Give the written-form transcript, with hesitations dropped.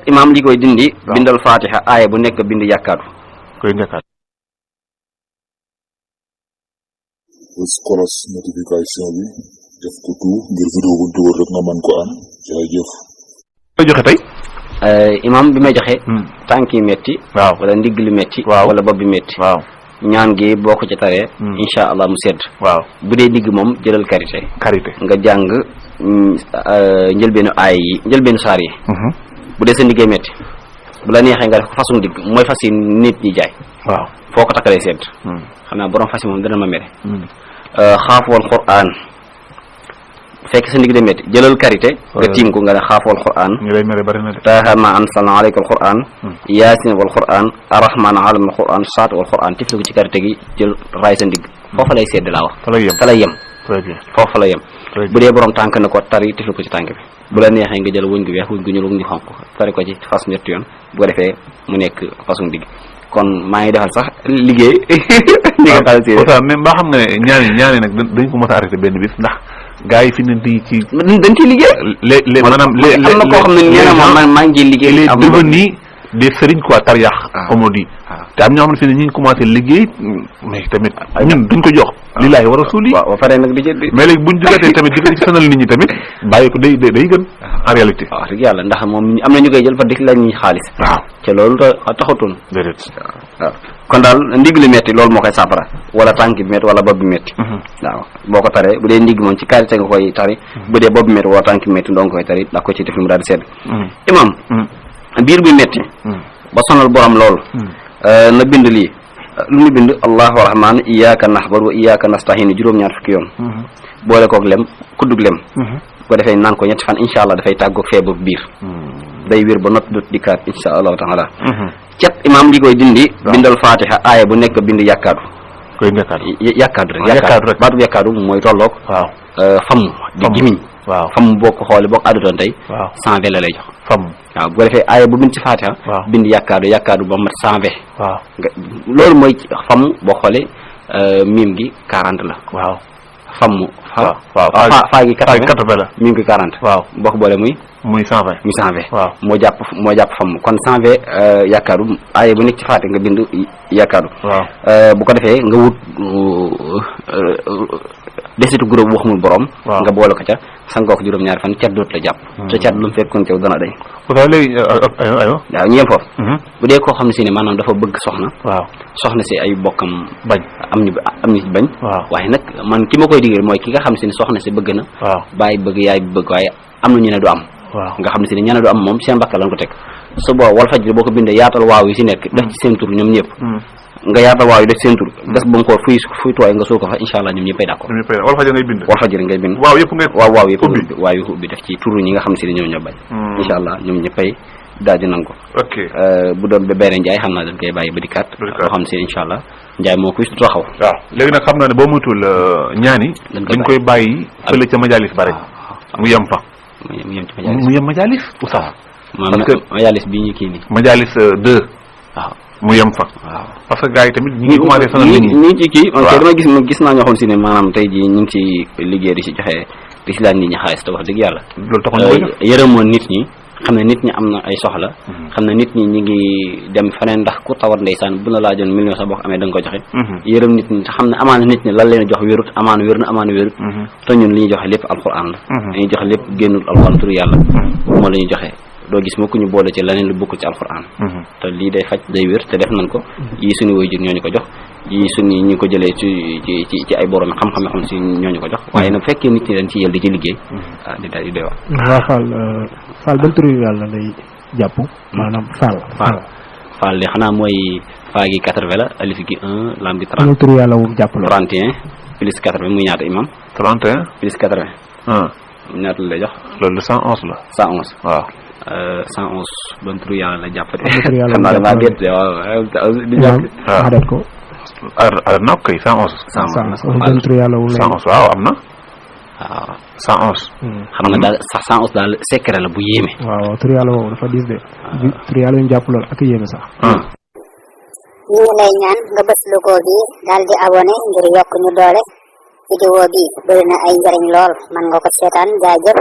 imam li koy dindi bindal fatiha aaya bu nekk bind yàkkaatu koy nekkaat kolos notification bi def ko tout ngir vidéo bu dugal rek nga mën ko am jërëjëf koy joxe tey imam bi may joxe tànk yi metti waaw wala ndigg li metti waaw wala bopp bi metti waaw ñaan gi boo ko ci taree insha allah mu sedd waaw bu dee ndigg moom jëlal karité nga jàng njëlbeenu aay yi njëlbeenu saar yi bu dee sa ndiggee metti bu la neexee nga def ko façon ndigg mooy fas yi nit ñi jaay waaw foo ko takkalee sedd xanaa borom fas yi moom dana ma mere xaafuwal qur'an fekk sa ndig de metti jëlal karité nga tiim ko nga ne xaafuwal qur'an ñu lay mere bari na de taaha ma ansalna alayka al qur'an yaasin wal qur'an arrahman alam al qur'an saat wal qur'an tifli ko ci karité gi jël raay sa ndig foofa lay sedd laa wax fa lay yem très bien foofa la yem bu dee borom tànk na ko tari tifli ko ci tànk bi bu la neexee nga jël wëñ gu weex wëñ gu ñuul wëñ gu xonq tari ko ci fas ñetti yoon bu ko defee mu nekk façon ndig kon maa ngi defal sax liggéey ñi nga xal si mais mbaa xam nga ne ñaani nag dañ ko mos a arrêté benn bis ndax gars yi fi ne di ci dañ ciy liggéey les maanaam les am na koo xam ne nee na moom maa ngi liggéey les devenus des sëriñ quoi tariyaax comme on dit te am ñoo xam ne fi ne ñu ngi commencé liggéey mais tamit ñun duñ ko jox lillaahi wa rasuuli waaw ba pare nag di mais léegi buñ jógatee tamit di ci sonal nit ñi tamit bàyyi ko day gën en réalité waaw dëgg yàlla ndax moom am na ñu koy jël fa dik la ñuy xaalis waaw te loolu taxutoon déedéet waaw kon daal ndig li metti loolu moo koy saafara wala tànk bi metti wala bopp bi metti waaw boo ko taree bu dee ndig moom ci karité nga koy tari bu dee bopp bi metti wala tànk bi metti ndoo nga koy tari ndax ko ci def mu daal di sedd imam biir bi metti ba sonal borom loolu na bind lii lu mu bind allahu rahman iyyaka na'budu wa iyyaka nasta'in juróom-ñaar fukki yoon boole koog lem kuddug lem bu ko defee naan ko ñetti fan insha allah dafay tàggoog feebar biir day wér ba noppi dut dikkaat insha allahu taala cet imam li koy dindi bindal fatiha aaya bu nekk bind yàkkaatu koy nekkaat yàkkaatu rek baatu yàkkaatu mooy tolloog famm di gimiñ famm boo ko xoolee boo ko addutoon tey 120 la lay jox famm waaw bu ko defee aaya bu bind ci fatiha bind yàkkaatu ba mat 120 loolu mooy famm boo xoolee miim gi 40 la famm faa gi 80 la miim gi 40 boo ko boole muy 120 moo jàpp famm kon 120 yàkkaatu aaya bu nekk ci fatiha nga bind yàkkaatu bu ko defee nga wut desitu groupe bu xamul borom nga boole ko ca sangoo ko juróom-ñaari fan cat doot la jàpp te cat lu mu fekkoon caw dana day léegi waaw ñeel foofu bu dee koo xam ne si ne maanaam dafa bëgg soxna si ay bokkam bañ am ñu bañ waaye nag man ki ma koy digal mooy ki nga xam si ne soxna si bëgg na bàyyi bëgg yaay bëgg waaye am na ñu ne du am nga xam ne si ne ñene du am moom seen bakka lañ ko teg su boo wal faj boo ko bindee yaatal waaw yi si nekk def ci seen tur ñoom ñëpp nga yaatal waaw yi def seen tur gas ba mu xool fuy tooy nga suul ko fa insha allah ñoom ñëppay d'accord wal fajir ngay bind waaw yëpp ubbi def ci tur ñi nga xam ne si ne ñoo ñoo bañ insha allah ñoom ñëppay daal di nangu ok bu doon ba beneen Njaay xam naa dañ koy bàyyi ba dikkaat loo xam ne si insha allah Njaay moo koy taxaw waaw léegi nag xam naa ne boo moytul ñaani dañ koy bàyyi fële ca majalis bare mu yem fa mu yem majalis oustaz parce que majalis bi ñu kii nii majalis 2 waaw mu yem fa parce que gars yi tamit ñi ngi commencé sonal nit ñi ñi ci kii man dama gis naa ñoo xam si ne maanaam tey jii ñu ngi ci liggéey di si joxe di si laaj nit ñi xaalis te wax dëgg yàlla loolu taxoon yërëmoon nit ñi xam ne nit ñi am na ay soxla xam ne nit ñi ñi ngi dem feneen ndax ku tawat ndeysaan bu la laajoon million sax boo ko amee da nga ko joxe yërëm nit ñi te xam ne amaana nit ñi lan leen jox wérut amaana wér na amaana wérut te ñun li ñuy joxe lépp alquran la dañuy joxe lépp génnul alquran turu yàlla moo la ñuy joxe doo gis moo ko ñu boole ci leneen lu bokk ci alquran te lii day faj day wér te def nañ ko yii suñu waajur ñoo ñu ko jox yii suñu ñu ko jëlee ci ay borom xam-xam yoo xam si ñoo ñu ko jox waaye nag fekkee nit ñi dañ ci yël di ci liggéey di daal di doy wax Fall ban turu yàlla lay jàpp maanaam Fall de xanaa mooy faa gi 80 la alif gi 1 lam gi 30 turu yàlla wu jàpp la 31 plus 80 muy ñaata imam 31 plus 80 ñaata la lay jox loolu 111 la 111 waaw 111 ban turu yàlla la jàppate xam naa damaa gerte waaw di jàpp ma det ko na kay 111 ban turu yàlla wu 111 waaw am na waaw 111 xam nga daal 111 daal secret la bu yéeme waaw turu yàlla woowu dafa diis de turu yàlla ñu jàpp lool ak yéeme sax ñu ngi lay ñaan nga bës logo bi daal di abonné ngir yokk ñu doole vidéo bi bëri na ay njariñ lool man nga ko seetaan jaajëf